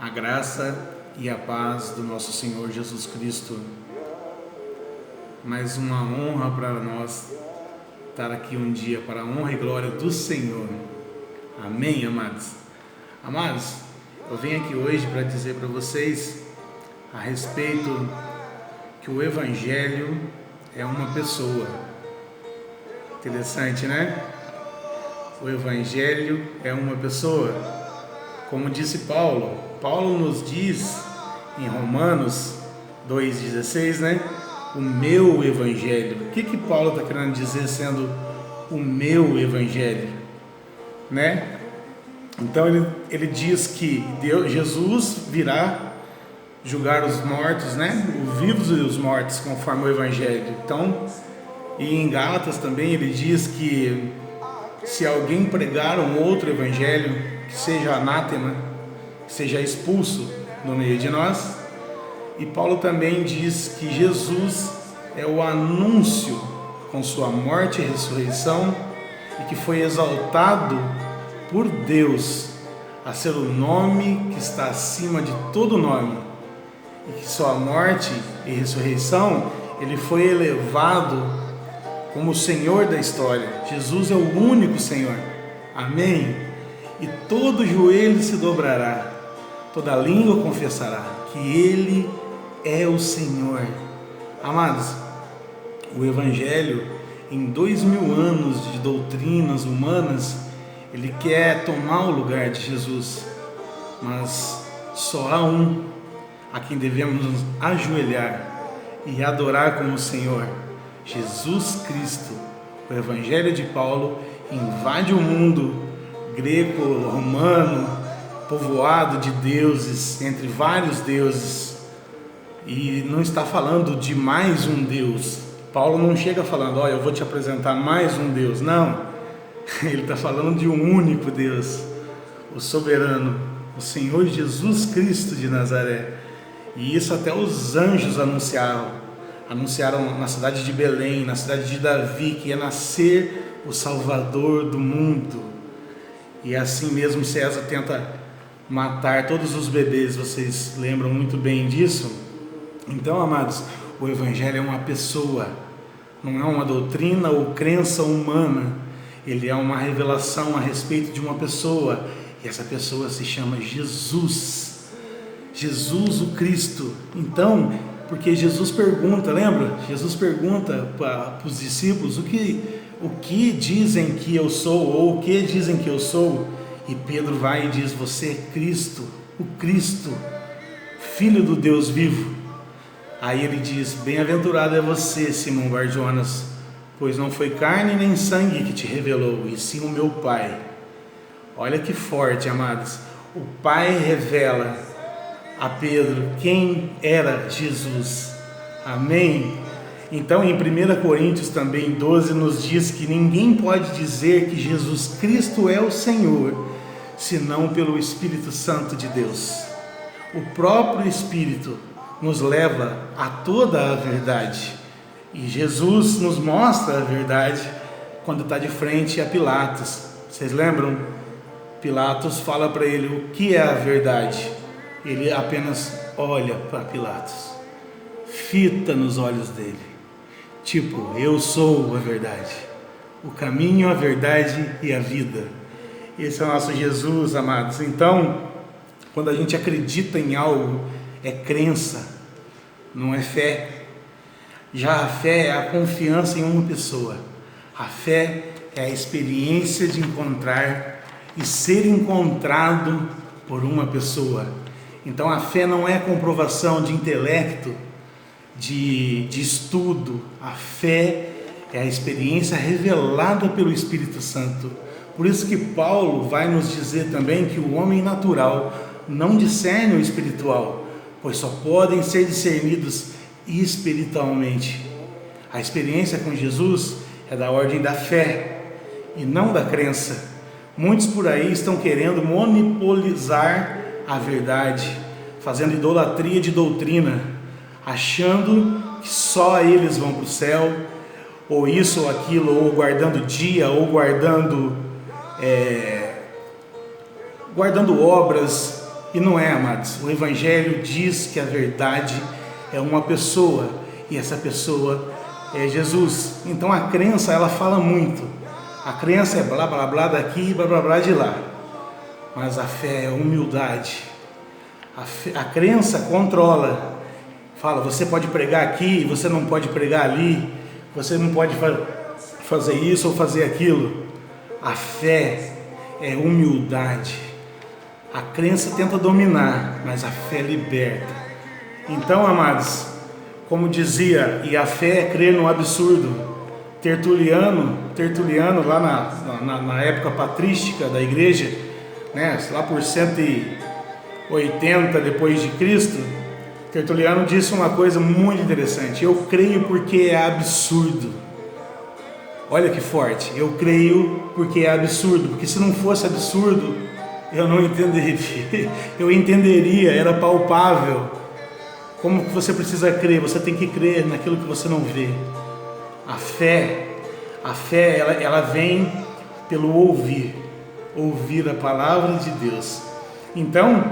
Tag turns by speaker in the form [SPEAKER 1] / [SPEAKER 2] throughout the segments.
[SPEAKER 1] A graça e a paz do nosso Senhor Jesus Cristo. Mais uma honra para nós estar aqui um dia para a honra e glória do Senhor. Amém, amados? Amados, eu venho aqui hoje para dizer para vocês a respeito que o Evangelho é uma pessoa. Interessante, né? O Evangelho é uma pessoa. Como disse Paulo nos diz em Romanos 2,16, né? O meu Evangelho. O que Paulo está querendo dizer sendo o meu Evangelho? Né? Então ele diz que Jesus virá julgar os mortos, né? Os vivos e os mortos, conforme o Evangelho. Então, e em Gálatas também ele diz que se alguém pregar um outro Evangelho, que seja anátema, seja expulso no meio de nós. E Paulo também diz que Jesus é o anúncio com sua morte e ressurreição e que foi exaltado por Deus a ser o nome que está acima de todo nome, e que sua morte e ressurreição ele foi elevado como o Senhor da história. Jesus é o único Senhor. Amém? E todo joelho se dobrará, toda língua confessará que Ele é o Senhor. Amados, o Evangelho, em 2000 anos de doutrinas humanas, ele quer tomar o lugar de Jesus, mas só há um a quem devemos nos ajoelhar e adorar como Senhor: Jesus Cristo. O Evangelho de Paulo invade o mundo greco, romano, povoado de deuses, entre vários deuses, e não está falando de mais um Deus. Paulo não chega falando, eu vou te apresentar mais um Deus. Não, ele está falando de um único Deus, o soberano, o Senhor Jesus Cristo de Nazaré. E isso até os anjos anunciaram na cidade de Belém, na cidade de Davi, que ia nascer o Salvador do mundo. E assim mesmo César tenta matar todos os bebês, vocês lembram muito bem disso? Então, amados, o Evangelho é uma pessoa, não é uma doutrina ou crença humana. Ele é uma revelação a respeito de uma pessoa, e essa pessoa se chama Jesus. Jesus o Cristo. Então, porque Jesus pergunta, lembra? Jesus pergunta para os discípulos o que dizem que eu sou, ou o que dizem que eu sou. E Pedro vai e diz: você é Cristo, o Cristo, Filho do Deus vivo. Aí ele diz: bem-aventurado é você, Simão Bar-Jonas, pois não foi carne nem sangue que te revelou, e sim o meu Pai. Olha que forte, amados. O Pai revela a Pedro quem era Jesus. Amém? Então em 1 Coríntios também 12 nos diz que ninguém pode dizer que Jesus Cristo é o Senhor, senão pelo Espírito Santo de Deus. O próprio Espírito nos leva a toda a verdade. E Jesus nos mostra a verdade quando está de frente a Pilatos. Vocês lembram? Pilatos fala para ele o que é a verdade. Ele apenas olha para Pilatos, fita nos olhos dele, tipo: eu sou a verdade, o caminho, a verdade e a vida. Esse é o nosso Jesus, amados. Então, quando a gente acredita em algo, é crença, não é fé. Já a fé é a confiança em uma pessoa. A fé é a experiência de encontrar e ser encontrado por uma pessoa. Então a fé não é comprovação de intelecto, de estudo. A fé é a experiência revelada pelo Espírito Santo. Por isso que Paulo vai nos dizer também que o homem natural não discerne o espiritual, pois só podem ser discernidos espiritualmente. A experiência com Jesus é da ordem da fé e não da crença. Muitos por aí estão querendo monopolizar a verdade, fazendo idolatria de doutrina, achando que só eles vão para o céu, ou isso ou aquilo, ou guardando dia, ou guardando obras E não é, amados. O Evangelho diz que a verdade é uma pessoa, e essa pessoa é Jesus. Então a crença, ela fala muito. A crença é blá blá blá daqui, blá blá blá de lá. Mas a fé é humildade. A crença controla. Fala, você pode pregar aqui, você não pode pregar ali, você não pode fazer isso ou fazer aquilo. A fé é humildade. A crença tenta dominar, mas a fé liberta. Então, amados, como dizia, e a fé é crer no absurdo. Tertuliano lá na época patrística da igreja, né, lá por 180 depois de Cristo, Tertuliano disse uma coisa muito interessante: eu creio porque é absurdo. Olha que forte, eu creio porque é absurdo, porque se não fosse absurdo, eu não entenderia, eu entenderia, era palpável. Como que você precisa crer? Você tem que crer naquilo que você não vê. A fé ela vem pelo ouvir a palavra de Deus. Então,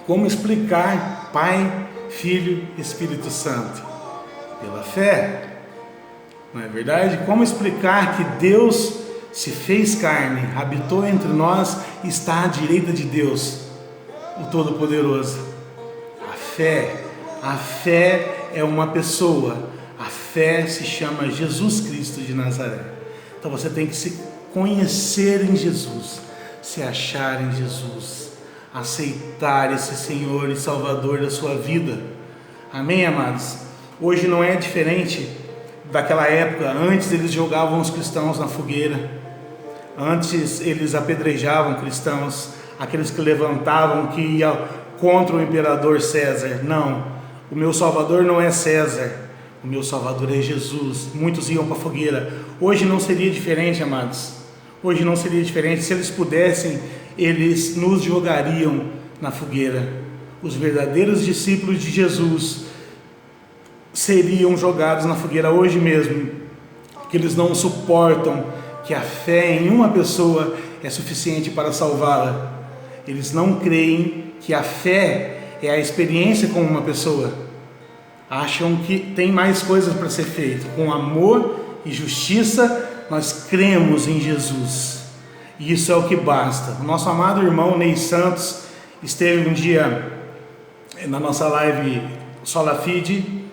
[SPEAKER 1] como explicar Pai, Filho e Espírito Santo? Pela fé, não é verdade? Como explicar que Deus se fez carne, habitou entre nós e está à direita de Deus, o Todo-Poderoso? A fé é uma pessoa. A fé se chama Jesus Cristo de Nazaré. Então você tem que se conhecer em Jesus, se achar em Jesus, aceitar esse Senhor e Salvador da sua vida. Amém, amados? Hoje não é diferente daquela época. Antes eles jogavam os cristãos na fogueira, antes eles apedrejavam cristãos, aqueles que levantavam, que iam contra o imperador César. Não, o meu Salvador não é César, o meu Salvador é Jesus. Muitos iam para a fogueira. Hoje não seria diferente, amados. Hoje não seria diferente. Se eles pudessem, eles nos jogariam na fogueira. Os verdadeiros discípulos de Jesus seriam jogados na fogueira hoje mesmo, porque eles não suportam que a fé em uma pessoa é suficiente para salvá-la. Eles não creem que a fé é a experiência com uma pessoa. Acham que tem mais coisas para ser feito. Com amor e justiça, nós cremos em Jesus, e isso é o que basta. O nosso amado irmão Ney Santos esteve um dia na nossa live Sola Fide,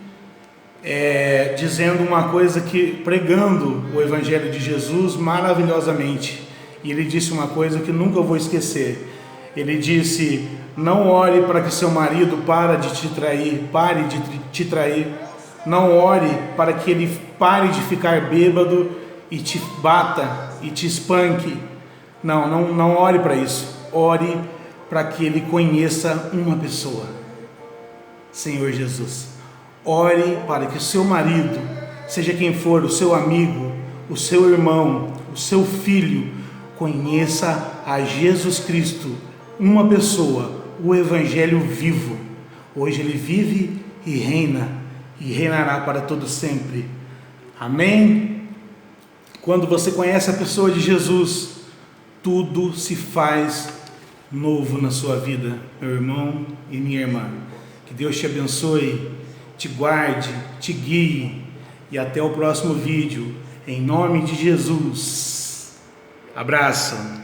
[SPEAKER 1] dizendo uma coisa, pregando o Evangelho de Jesus maravilhosamente. E ele disse uma coisa que nunca vou esquecer. Ele disse: não ore para que seu marido pare de te trair. Não ore para que ele pare de ficar bêbado e te bata e te espanque. Não ore para isso. Ore para que ele conheça uma pessoa, Senhor Jesus. Ore para que o seu marido, seja quem for, o seu amigo, o seu irmão, o seu filho, conheça a Jesus Cristo, uma pessoa, o Evangelho vivo. Hoje ele vive e reina, e reinará para todo sempre. Amém? Quando você conhece a pessoa de Jesus, tudo se faz novo na sua vida, meu irmão e minha irmã. Que Deus te abençoe, te guarde, te guie, e até o próximo vídeo, em nome de Jesus. Abraço.